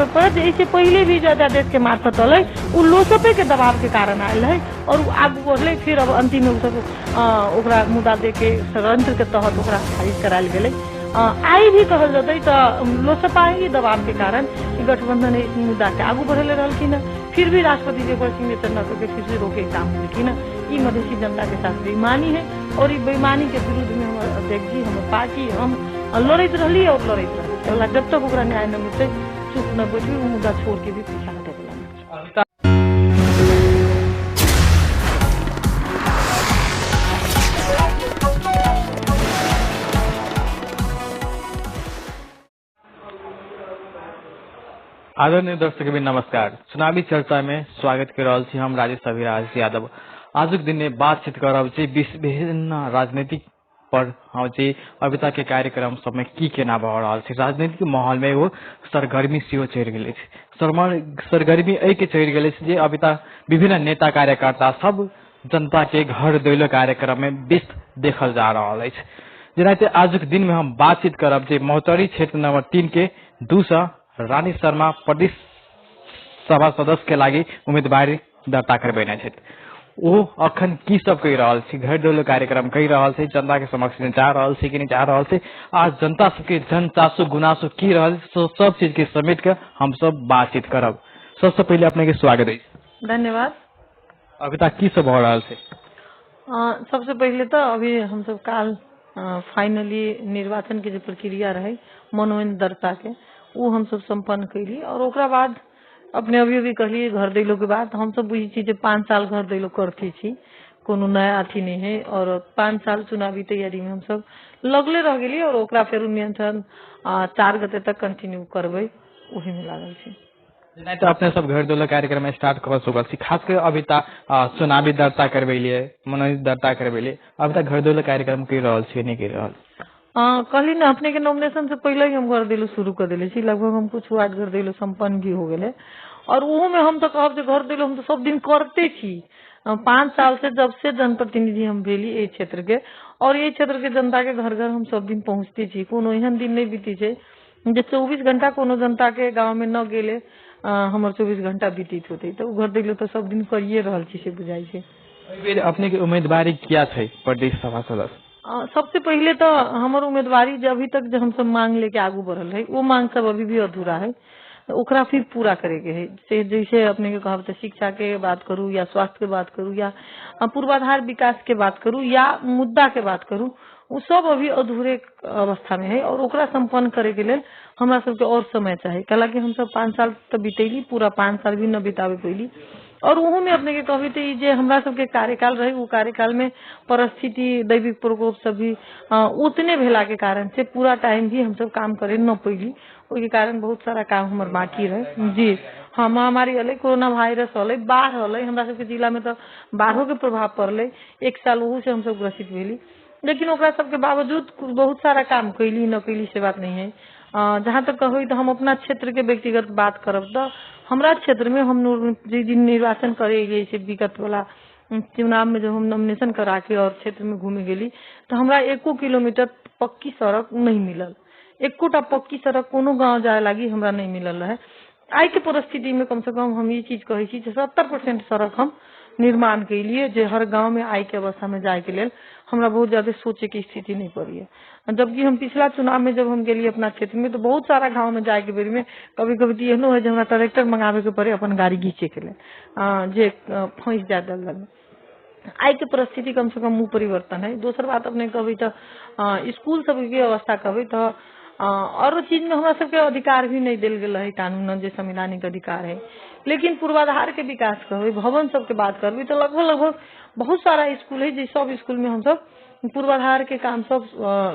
देवे पड़त। इससे पहले भी जो अध्यादेश के मार्फत अल उ लोसपे के दबाव के कारण आयल है और आगू बढ़ले। फिर अब अंतिम में ओकरा मुद्दा दे के षड्यंत्र के तहत ओकरा खारिज करायल गेलै। आई भी कहल जतै तो लोसपा ही दबाव के कारण गठबंधन इस मुद्दा के आगू बढ़ेले रहलखिन। फिर भी राष्ट्रपति जी पर सिग्नेचर न करके फिर से रोके काम होलखिन। ई मधेसी जनता के साथ बेईमानी है और इस बेईमानी के विरुद्ध में हमारे अध्यक्ष जी, हमारे पार्टी, हम लड़त रही और लड़त रही। जब तक ओकरा न्याय न मिलते चुप न बैठी, वो मुद्दा छोड़ के भी पीछा हटे वाला। आदरणीय दर्शक भी नमस्कार। चुनावी चर्चा में स्वागत कर रहा छी हम राजेश अभिराज यादव। आज दिन में बातचीत करब विभिन्न राजनीतिक पर हम अभी तक के कार्यक्रम सब में की केना बढ़ रहा है। राजनीतिक माहौल में वो सरगर्मी सेहो चढ़ गए। सरगर्मी के चढ़ गए अभी तक विभिन्न नेता कार्यकर्ता सब जनता के घर दैलो कार्यक्रम में व्यस्त देखल जा रहा है। जेनाते आज के दिन में हम बातचीत करब महोत्तरी क्षेत्र नंबर 3 के दूसरा रानी शर्मा प्रदेश सभा सदस्य के लागी उम्मीदवारी दर्ता करबेने छथि। वो अखन की सब कह रहा है, घर डोलो कार्यक्रम कह रहा है, जनता के समक्ष में जा रहा है कि नहीं जा रहा है, आज जनता सबके जन चासो गुनासो की रहा है, सब चीज के समेट के हम सब बातचीत करब। सबसे पहले अपने के स्वागत है। धन्यवाद। अभी तक की सब हो रहा है? सबसे पहले तो अभी हम सब काल फाइनली निर्वाचन के जो प्रक्रिया रहे मनोनयन दर्ता के वो हम सब संपन्न कैली और ओकरा बाद अपने अभी कहलिए घर दैलो के बाद हम सब बुझी छी 5 साल घर दैलो करती छी, कोनो नया अथी नहीं है और 5 साल चुनावी तैयारी में हम सब लगले रह गेली और ओकरा फिर नियंत्रण 4 गते तक कंटिन्यू करबे वही में लागल छी। नहीं तो अपने सब घर डोलो कार्यक्रम स्टार्ट कर सकल छी, खास कर अभी तक चुनावी दर्ता करबे लिए मनोनयन दर्ता करबे लिए अभी तक घर डोलो कार्यक्रम कर रहा है नहीं कर रहा? कहली ना अपने के नॉमिनेशन से पहले ही हम घर दिलो शुरू कर दिले छी। लगभग हम कुछ वार्ड घर दिलो संपन्न भी हो गए और वो में हम तो कहब घर दिलो हम तो सब दिन करते छी। 5 साल से जब से जनप्रतिनिधि हम भेली ए क्षेत्र के और ये क्षेत्र के जनता के घर घर हम सब दिन पहुँचते छी। कोनो एहन दिन नहीं बीती है जे 24 घंटा कोनो जनता के गाँव में न गेले हमारे 24 घंटा बीतित होते तो घर दिलो तो सब दिन करिए रहल छी से बुझाई है। अपने के उम्मीदवारी क्या थे प्रदेश सभा सदस्य? सबसे पहले तो हमारे उम्मीदवारी जो अभी तक जो हम सब मांग लेके आगू बढ़ल है वो मांग सब अभी भी अधूरा है, ओकरा फिर पूरा करे के है। जैसे अपने के कहब तो शिक्षा के बात करूँ या स्वास्थ्य के बात करूँ या पूर्वाधार विकास के बात करूँ या मुद्दा के बात करूँ, वो सब अभी अधूरे अवस्था में है और ओकरा संपन्न करे के लिए हमरा सबके और समय चाहिए। हालांकि हम सब 5 साल तो बीतेली, पूरा 5 साल भी न बितावे पैली और वो में अपने के कहबी तो जे हमरा सबके कार्यकाल रहे वो कार्यकाल में परिस्थिति दैविक प्रकोप सब भी उतने भेला के कारण से पूरा टाइम भी हम सब काम करे न पैली। उसके कारण बहुत सारा काम हमारे बाकी रहे। जी हाँ, महामारी अल, कोरोना वायरस अल, बाढ़ अल, हमरा सबके जिला में तो बाढ़ों के प्रभाव पड़े। 1 साल वहू से हम सब ग्रसित भेली, लेकिन ओकरा सबके बावजूद बहुत सारा काम कैली न कैली से बात नहीं है। जहाँ तक कहो तो हम अपना क्षेत्र के व्यक्तिगत बात करब तो हमारा क्षेत्र में हम दिन निर्वाचन करे गए से विगत वाला चुनाव में जब हम नॉमिनेशन करा के और क्षेत्र में घूमे गेली तो हमरा 1 किलोमीटर पक्की सड़क नहीं मिलल। 1 पक्की सड़क कोनो गाँव जाए लगी हमरा नहीं मिलल है। आई के परिस्थिति में कम से कम हम ये चीज कहे 70% सड़क हम निर्माण के लिए जो हर गांव में आई के अवस्था में जाए के लिए हमरा बहुत ज्यादा सोचे की स्थिति नहीं पड़ी है। जबकि हम पिछला चुनाव में जब हम गेली अपना क्षेत्र में तो बहुत सारा गांव में जाए के बेरी में कभी कभी तो एहनो है जो हमरा ट्रैक्टर मंगावे के पड़े अपन गाड़ी घींचे के लिए जे फंस जाए दलदल में। आई के परिस्थिति कम से कम मुँह परिवर्तन है। दूसर बात अपने कभी तो स्कूल सब की अवस्था कभी तो और चीज में हमारा सबके अधिकार भी नहीं दिल गया है कानून जो संवैधानिक अधिकार है। लेकिन पूर्वाधार के विकास कहे भवन सबके बात करबी तो लगभग बहुत सारा स्कूल है जो सब स्कूल में हम सब पूर्वाधार के काम सब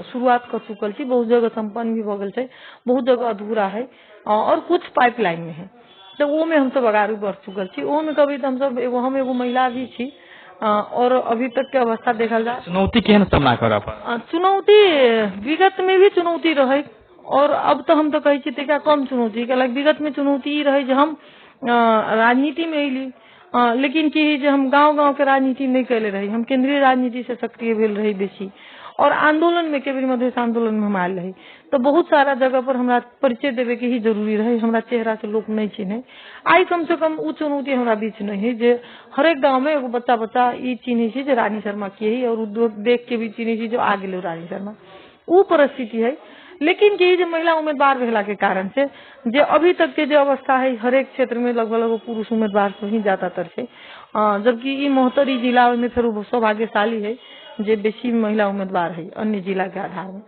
शुरुआत कर चुकल छी। बहुत जगह संपन्न भी हो गए, बहुत जगह अधूरा है और कुछ पाइपलाइन में है तो वो में हम सब आगारू बढ़ चुकल छी। वो में कभी तो हम सब हम एगो महिला भी छी और अभी तक के अवस्था देखा जाए चुनौती केहन सामना करब? चुनौती विगत में भी चुनौती रहे और अब तो हम तो कहे छी तनिका कम चुनौती के। विगत में चुनौती रहे जो हम राजनीति में अली लेकिन कि जो हम गांव गांव के राजनीति नहीं कैले रही, हम केंद्रीय राजनीति से सक्रिय भेल रही बेसी और आंदोलन में के भी मधेश आंदोलन में हम आयल रही तो बहुत सारा जगह पर हमरा परिचय देवे के ही जरूरी रहे, हमरा चेहरा से लोग नहीं चिन्हे। आई कम से कम उ चुनौती हमरा बीच नहीं है जे हरेक गांव में एगो बच्चा बच्चा ई चिन्हे छे जे रानी शर्मा के ही, और देख के भी चिन्हे छे जो आ गेलै रानी शर्मा, उ परिस्थिति है। लेकिन कि जो महिला उम्मीदवार भेला के कारण से जे अभी तक के जो अवस्था है हरेक क्षेत्र में लगभग पुरुष उम्मीदवार से ही ज्यादातर है, जबकि ई महोत्तरी जिला में फिर सौभाग्यशाली है जे बेसी महिला उम्मीदवार है अन्य जिला के आधार में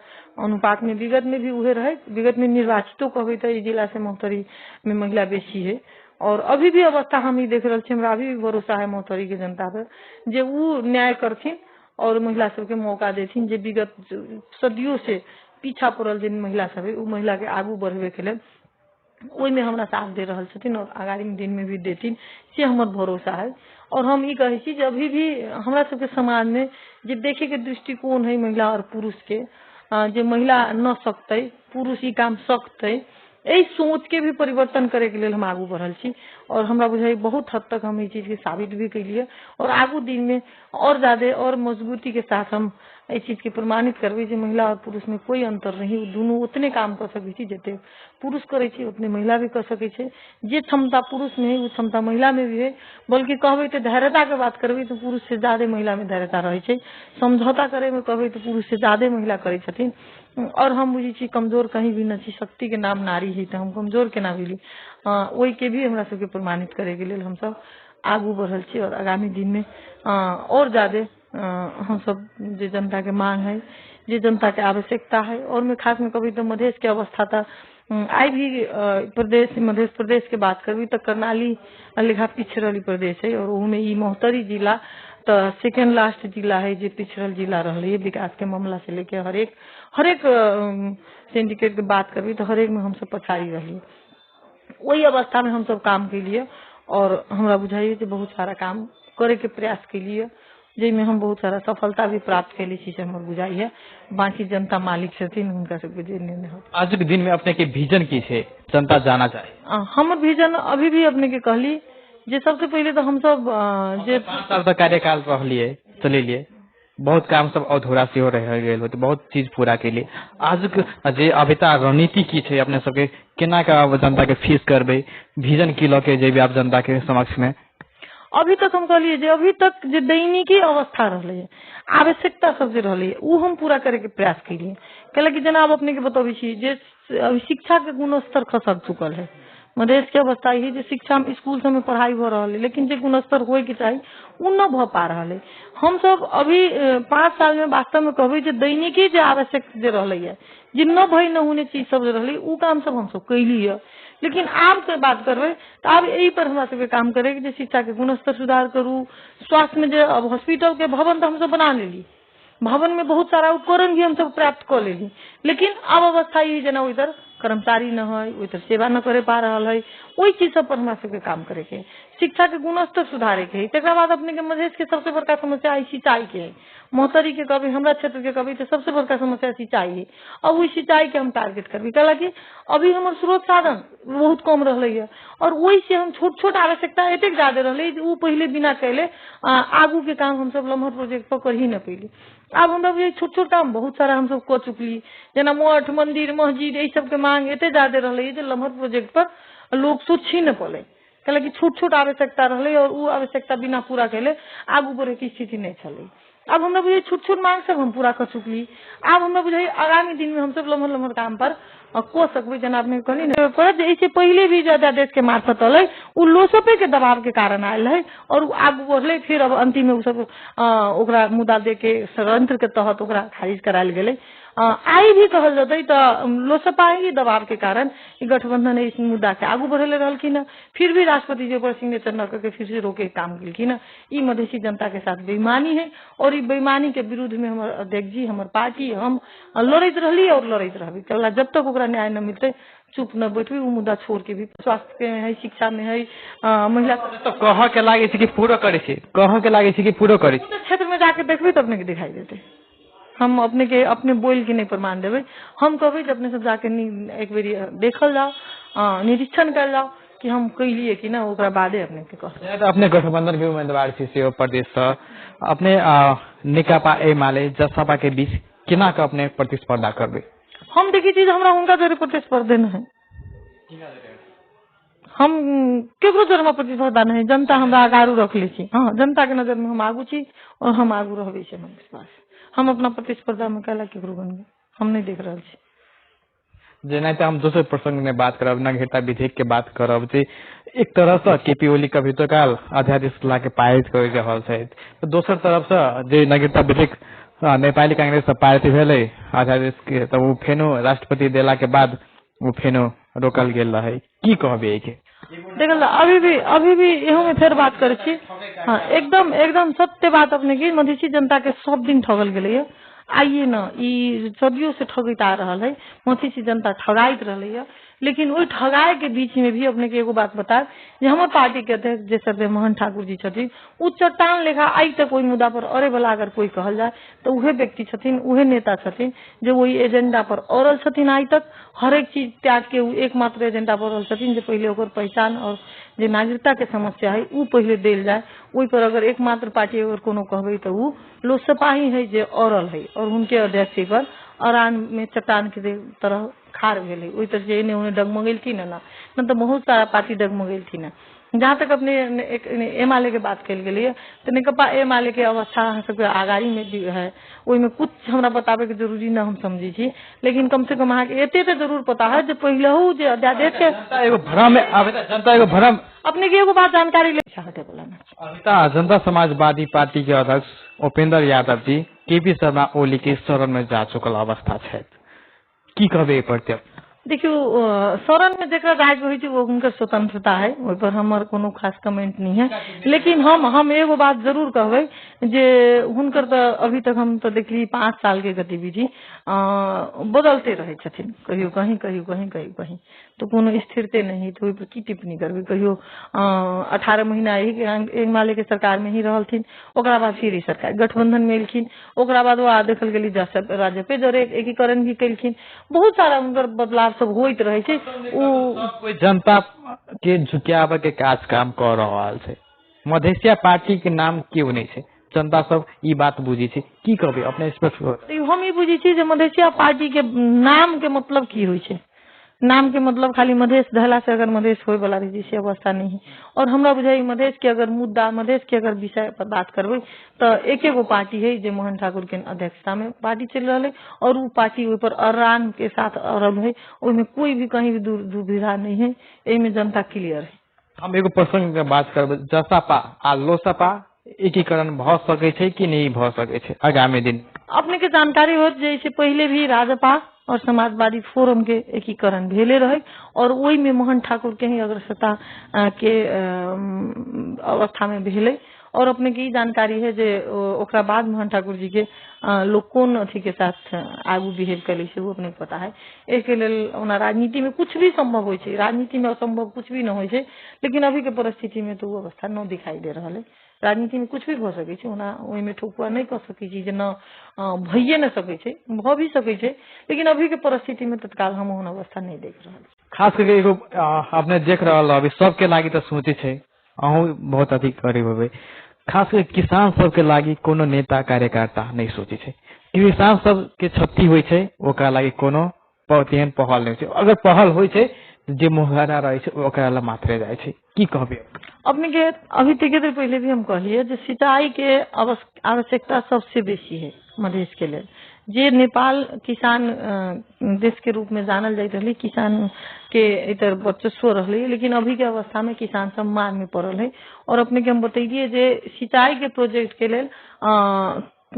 अनुपात में। विगत में भी उहे रहे, विगत में निर्वाचितो कहबे तो ई जिला से महोत्तरी में महिला बेसी है। और अभी भी अवस्था हम ही देख रहे छे, हमरा अभी भी भरोसा है महोत्तरी के जनता पर जे उ न्याय करथिन और महिला सबके मौका देथिन जे विगत सदियों से पीछा पड़ल जिन महिला सब है उ महिला के आगू बढ़वे के लिए ओई में हमरा साथ दे रहल छथिन और आगामी दिन में भी देथिन, से हमर भरोसा है। और हम ई कहे छी जे अभी भी हमरा सबके समाज में जे देखे के दृष्टिकोण है महिला और पुरुष के, जे महिला न सकते पुरुष ई काम सकते, एहि सोच के भी परिवर्तन करे के लिए हम आगू बढ़ल छी। और हमरा बुझाई बहुत हद तक हम ई चीज के साबित भी कैलिए और आगू दिन में और ज्यादा और मजबूती के साथ हम इस चीज के प्रमाणित करबे जे महिला और पुरुष में कोई अंतर नहीं, दोनों उतने काम कर सके छी जते पुरुष करे छी उतने महिला भी कर सके छे। जे क्षमता पुरुष में है वो क्षमता महिला में भी है, बल्कि कहबे तो धैर्यता के बात करबे तो पुरुष से ज्यादा महिला में धैर्यता रहे छे, समझौता करे में कहबे तो पुरुष से ज्यादा महिला करे छथिन। और हम बुझी छी कमजोर कहीं भी न छी, शक्ति के नाम नारी है तो हम कमजोर केना भेली, ओई के भी हमरा सबके प्रमाणित करे के लिए हम सब आगू बढ़ल छी। और आगामी दिन में और ज्यादा हम सब जे जनता के मांग है, जे जनता के आवश्यकता है, और मैं खास में कभी तो मधेश के अवस्था था आई भी प्रदेश मध्य प्रदेश के बात करबी तो कर्णाली लेखा पिछड़ल प्रदेश है और उनमें ई महोत्तरी जिला तो सेकेंड लास्ट जिला है जे पिछड़ल जिला रही है विकास के मामला से लेके हरेक सिंडिकेट के बात करबी तो हरेक में हम सब पछाड़ी रही। वही अवस्था में हम सब काम के लिए और हमरा बुझाइए कि बहुत सारा काम करे के प्रयास के लिए जिसमें हम बहुत सारा सफलता भी प्राप्त कैली छी से हमर बुझाई है। बाकी जनता मालिक छथिन उनका सबके जे निर्णय होता। आज के दिन में अपने के विजन की छे जनता जाना चाहे? हमर विजन अभी भी अपने के कहली जे सबसे पहले तो हम सब जे 5 साल तक कार्यकाल रहलिए चलेलिए, बहुत काम सब अधूरा से हो रह गेल होते, बहुत चीज पूरा के लिए आज जे अभिता रणनीति की छे अपने सबके केना का जनता के फेस करबे, विजन की लके जेबे आप जनता के समक्ष में? अभी तक हम कहलिए जे अभी तक जे दैनिकी अवस्था रहले आवश्यकता सब जे रहले उ हम पूरा करे के प्रयास कैलिए। कहले कि जनाब अपने के बताबी छी जे अभी शिक्षा के गुणस्तर खसक चुकल है। मधेश के अवस्था यही जे शिक्षा में स्कूल सब में पढ़ाई हो रहा है लेकिन जे गुणस्तर होए के चाहिए उ न भ पा रहा है। हम सब अभी 5 साल में वास्तव में कहबे जे दैनिकी जे आवश्यक जे रहले है जे न भई न होने चीज सब जे रहले उ काम सब हम सब कैली है। लेकिन आब के बात करबे तो आब यही पर हमरा सबके काम करे कि शिक्षा के गुणस्तर सुधार करू, स्वास्थ्य में जो अब हॉस्पिटल के भवन तो हम सब बना लेली, भवन में बहुत सारा उपकरण भी हम सब प्राप्त कर लेली, लेकिन अब अवस्था यही जना उधर कर्मचारी न है, उधर सेवा न करे पा रहा है, वही चीज सब पर हमरा सबके काम करे के, शिक्षा के गुणस्तर सुधारे के। तकर बाद अपने के मधेश के सबसे बड़का समस्या है सिंचाई के है। महोत्तरी के कभी हमरा क्षेत्र के कभी तो सबसे बड़का समस्या सिंचाई है और वही सिंचाई के हम टारगेट करबी। कहला कि अभी हमर स्रोत साधन बहुत कम रहले है और वही से हम छोट छोट आवश्यकता एतेक ज्यादा रहले उ पहले बिना कैले आगू के काम हम सब लम्हर प्रोजेक्ट पर कर ही न पैली। अब हमरा ये छोट छोट काम बहुत सारा हम सब कर चुकली, जना मठ मंदिर मस्जिद यही सब के मांग एते ज्यादा रहले जे लम्हर प्रोजेक्ट पर लोग सोच ही न पले। कहला कि छोट छोट आवश्यकता रहले और उ आवश्यकता बिना पूरा कैले आगू बढ़े की स्थिति नहीं चले। अब हमरा बुझे छोट छोट मांग सब हम पूरा कर चुकली। अब हमरा बुझे आगामी दिन में हम सब लम्हर लम्हर काम पर को सकबे। जनाब ने कहली न जैसे पहले भी जो अध्यादेश के मार्फत अल उ लोसपे के दबाव के कारण आयल है और आगू बढ़ले, फिर अब अंतिम में उ सब ओकरा मुद्दा दे के षड्यंत्र के तहत ओकरा खारिज करायल गेले। आई भी कहल जते तो लोसपा ही दबाव के कारण गठबंधन इस मुद्दा के आगू बढ़ले रहलखिन, फिर भी राष्ट्रपति जी पर सिग्नेचर न करके फिर से रोके काम केलखिन। ई मधेसी जनता के साथ बेईमानी है और ई बेईमानी के विरुद्ध में हमर अध्यक्ष जी हमर पार्टी हम लड़त रहली और लड़त रहबी। कहला जब तक ओकरा न्याय न मिलते चुप न बैठबी, उ मुद्दा छोड़ के भी स्वास्थ्य में है, शिक्षा में है, महिला तो कह के लागे कि पूरा करे छे, कह के लागे कि पूरा करे छे। क्षेत्र में जाके देखबे तो अपने के दिखाई देते। हम अपने के अपने बोल के नहीं प्रमाण देवे, हम कहबे कि अपने सब जाके एक बार देखल जाओ, निरीक्षण कर जाओ कि हम कैलिए कि ना, ओकरा बादे अपने के कह। तो अपने गठबंधन के उम्मीदवार छे से प्रदेश से अपने नेकपा एमाले जसपा के बीच केना के अपने प्रतिस्पर्धा करबे? हम देखी चीज हमरा उनका जरे प्रतिस्पर्धा नहीं है, हम केकरो जरे में प्रतिस्पर्धा नहीं, जनता हमरा आगारू रख ली छी। हाँ, जनता के नजर में हम आगू छी और हम आगू रहबे छी। हम विश्वास हम अपना प्रतिस्पर्धा में कहला केकरो बनबे हम नहीं देख रहा छी। जेना हम दोसर प्रसंग में बात करब, नागरिकता विधेयक के बात करब, जे एक तरह से केपी ओली कभी तो काल अध्यादेश ला के पारित कर रहल छै, तो दोसर तरफ से जे नागरिकता विधेयक नेपाली कांग्रेस से पारित भेले अध्यादेश के, तो वो फेनो राष्ट्रपति देला के बाद वो फेनो रोकल गेल रहे। की कहबे के? देखल अभी भी एहू में फिर बात करे छी। हाँ, एकदम एकदम सत्य बात अपने की मधेसी जनता के सब दिन ठगल गेले है। आइए न, ई सदियों से ठगैत आ रहा है, मधेसी जनता ठगाइत रही है। लेकिन वही ठगाए के बीच में भी अपने के एगो बात बता, हमारे पार्टी के अध्यक्ष जे सरदेव मोहन ठाकुर जी छथिन, उ चट्टान लेखा आई तक कोई मुद्दा पर अरे वाला अगर कोई कहल जाए तो उहे व्यक्ति छथिन, उहे नेता छथिन जो वही एजेंडा पर औरल छथिन। आई तक हर एक चीज त्याग के एकमात्र एजेंडा पर औरल छथिन जे पहले ओकर पहचान और जे नागरिकता के समस्या है उ पहले देल जाए। वही पर अगर एकमात्र पार्टी अगर कोनो कहबे तो उ लोजपा ही है जे औरल है और उनके अध्यक्ष पर अरान में चट्टान के तरह खार भेल है। वही तरह से इन्हें उन्हें डगमगेलथिन न तो बहुत सारा पार्टी डगमगेलथिन। जहाँ तक अपने एमाले के बात कल गई तो नेकपा एमाले के अवस्था सबके आगाड़ी में भी है, वही में कुछ हमरा बतावे के जरूरी न हम समझी छी। लेकिन कम से कम अहाँ एते तो जरूर पता है जो पहले जो अध्यादेश के एगो भ्रम जनता एगो भ्रम अपने के एगो बात जानकारी ले चाहते बोला जनता समाजवादी पार्टी के अध्यक्ष उपेंद्र यादव जी केपी शर्मा ओली के शरण में जा चुकल अवस्था है, की कहबे पड़ते? देखियो शरण में जेकरा राज्य होइ छै वो उनकर स्वतंत्रता है, ओहि पर हमर कोनो खास कमेंट नहीं है। लेकिन हम एगो बात जरूर कहबै जे हुनकर तो अभी तक हम तो देखली 5 साल के गतिविधि बदलते रहे छथिन, कहियो कहीं कहियो कहीं कहियो कहीं, तो कोनो स्थिरते नहीं। तो ओहि पर की टिप्पणी करबै? कहियो 18 महीना एमाले के सरकार में ही रहलथिन, ओकरा बाद फिर ई सरकार गठबंधन में एलखिन, ओकरा बाद वो देखल गेली राजपे जरे एकीकरण भी केलखिन, बहुत सारा उनकर बदलाव सब होइत रहे छै। कोई जनता के झुकावे के काज काम कर रहल छै, मधेसिया पार्टी के नाम क्यों नहीं छै? जनता सब ई बात बुझी छै, की कहबे अपने स्पष्ट? हम ई बुझी छी जे मधेसिया पार्टी के नाम के मतलब की होइ छै। नाम के मतलब खाली मधेश धला से अगर मधेश होए वाला रही से अवस्था नहीं है। और हमरा बुझाई मधेश के अगर मुद्दा मधेश के अगर विषय पर बात करबे तो एक एगो पार्टी है जो मोहन ठाकुर के अध्यक्षता में पार्टी चल रहा है और वो पार्टी ऊपर अरान के साथ अरब है, उसमें कोई भी कहीं भी दुविधा नहीं है, एमे जनता क्लियर है। हम एगो प्रसंग के बात करबे, जसपा आ लोसपा एकीकरण भ सके छै कि नहीं भ सके छै आगामी दिन? अपने के जानकारी हो जैसे पहले भी राजपा और समाजवादी फोरम के एकीकरण भेले रहे और वही में मोहन ठाकुर के ही अग्रसरता के अवस्था में भेले। और अपने की जानकारी है जे ओकरा बाद मोहन ठाकुर जी के लोग कौन अथी के साथ आगू बिहेव कर से वो अपने पता है। एक राजनीति में कुछ भी संभव हो, राजनीति में असंभव कुछ भी न हो, लेकिन अभी के परिस्थिति में तो वो अवस्था न दिखाई दे रहा है। राजनीति में कुछ भी भ सके छै, ओना ओहि में ठोकुआ नहीं कर सके छी जे न भइए न सके छै, भ भी सके छै, लेकिन अभी के परिस्थिति में तत्काल हम ओहन अवस्था नहीं देख रहा। खास करके एगो अपने देख रहा अभी सबके लागी तो सोचे छै, अहूँ बहुत अधिक करीब होबे, खास करके किसान सबके लागी कोनो नेता कार्यकर्ता नहीं सोचे छै। किसान सब के क्षति होइ छै ओकरा लागी कोनो तेहन पहल नहीं छै, अगर पहल होइ छै जे मोहरा रहे छै ओकरा ला मात्रे जाय छै, की कहबे अपने के? अभी तक देर पहले भी हम कहलिए जो सिंचाई के आवश्यकता सबसे बेसी है मधेश के लिए। जे नेपाल किसान देश के रूप में जानल जाइत रही, किसान के इतर वर्चस्व रही, लेकिन अभी के अवस्था में किसान सब मार में पड़ल है। और अपने के हम बताइए जे सिंचाई के प्रोजेक्ट के लिए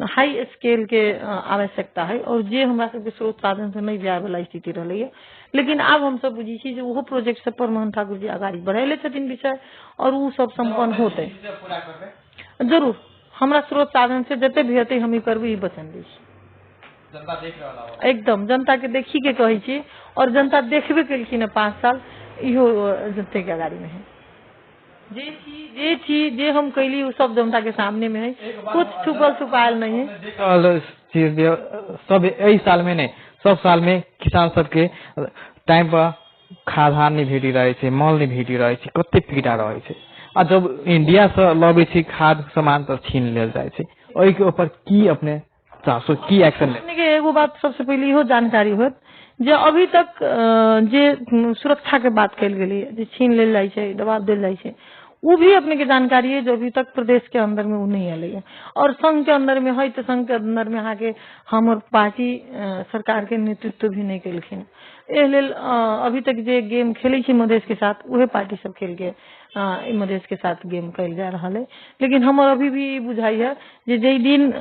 हाई स्केल के आवश्यकता है और जे हमरा सबके स्रोत साधन से नहीं जाए वाला स्थिति रही है। लेकिन अब हम सब बुझी छी वो प्रोजेक्ट सब पर मोहन ठाकुर जी आगाड़ी बढ़ेले छथिन विषय और वो सब संपन्न होते जरूर। हमरा स्रोत साधन से जते भी होते हम करबे वचन दी। जनता देख रहा एकदम जनता के देखी के कही छी और जनता देखबे केलखिन 5 साल, इहो जनता के आगाड़ी में है। जे हम कैली वो सब जनता के सामने में है, कुछ छुपल छुपायल नहीं है। सब यही साल में नहीं सब साल में किसान सबके टाइम पर खाद्यान्न नहीं भेटी रहे छै, मल नहीं भेटी रहे छै, कते पीड़ा रहे छै। आ जब इंडिया से लबे छै खाद्य सामान तो छीन लेल जाय छै, ओहि के ऊपर की अपने चाहसो की एक्शन ले? अपने के एगो बात सबसे पहले इहो जानकारी होत जे अभी तक जे सुरक्षा के बात कल गेली जे छीन लेल जाइ छै, दबाव देल जाइ छै, वो भी अपने के जानकारी है जो अभी तक प्रदेश के अंदर में वो नहीं आले है। और संघ के अंदर में है तो संघ के अंदर में आके हमर पार्टी सरकार के नेतृत्व भी नहीं कलखिन। एह लेल अभी तक जे गेम खेले छी मधेश के साथ वह पार्टी सब खेल के मधेश के साथ गेम कल जा रहा है। लेकिन हमर अभी भी बुझाई है जे दिन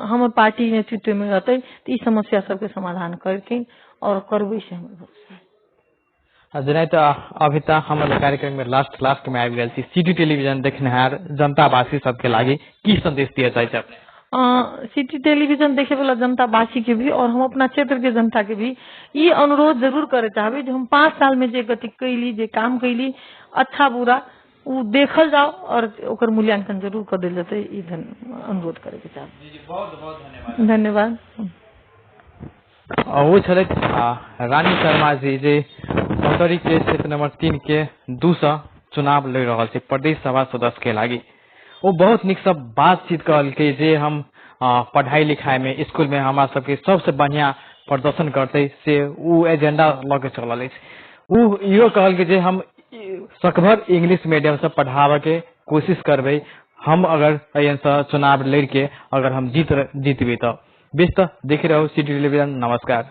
हमर पार्टी नेतृत्व में रहते तो इस समस्या सबके समाधान करके और करबे से हमें भरोसा है। जेना तो अभी तक हमारे कार्यक्रम में लास्ट में आबि गेल छी। सिटी टेलीविजन देखनिहार जनतावासी सबके लागी की संदेश दिए चाहे छै अपने? सिटी टेलीविजन देखे वाला जनतावासी के भी और हम अपना क्षेत्र के जनता के भी ये अनुरोध जरूर करे चाहबे जो हम 5 साल में जे गति कैली, जे काम कैली, अच्छा बुरा वो देखल जाओ और ओकर मूल्यांकन जरूर कर देल जते, ई अनुरोध करे के चाहबे। बहुत बहुत धन्यवाद। धन्यवाद। वो छले रानी शर्मा जी जे मौतरी के क्षेत्र नंबर 3 के 200 चुनाव लड़ रहा है प्रदेश सभा सदस्य के लागी। वो बहुत निक सब बातचीत कल के जे हम पढ़ाई लिखाई में स्कूल में हमारा सबके सबसे बढ़िया प्रदर्शन करते से वो एजेंडा लगे चल वो इहो कहल के जे हम सकभर इंग्लिश मीडियम से पढ़ावे के कोशिश करबे। हम अगर चुनाव लड़ के अगर हम जीतबे तो बेस तो देख रहे हो सिटी टेलीविजन। नमस्कार।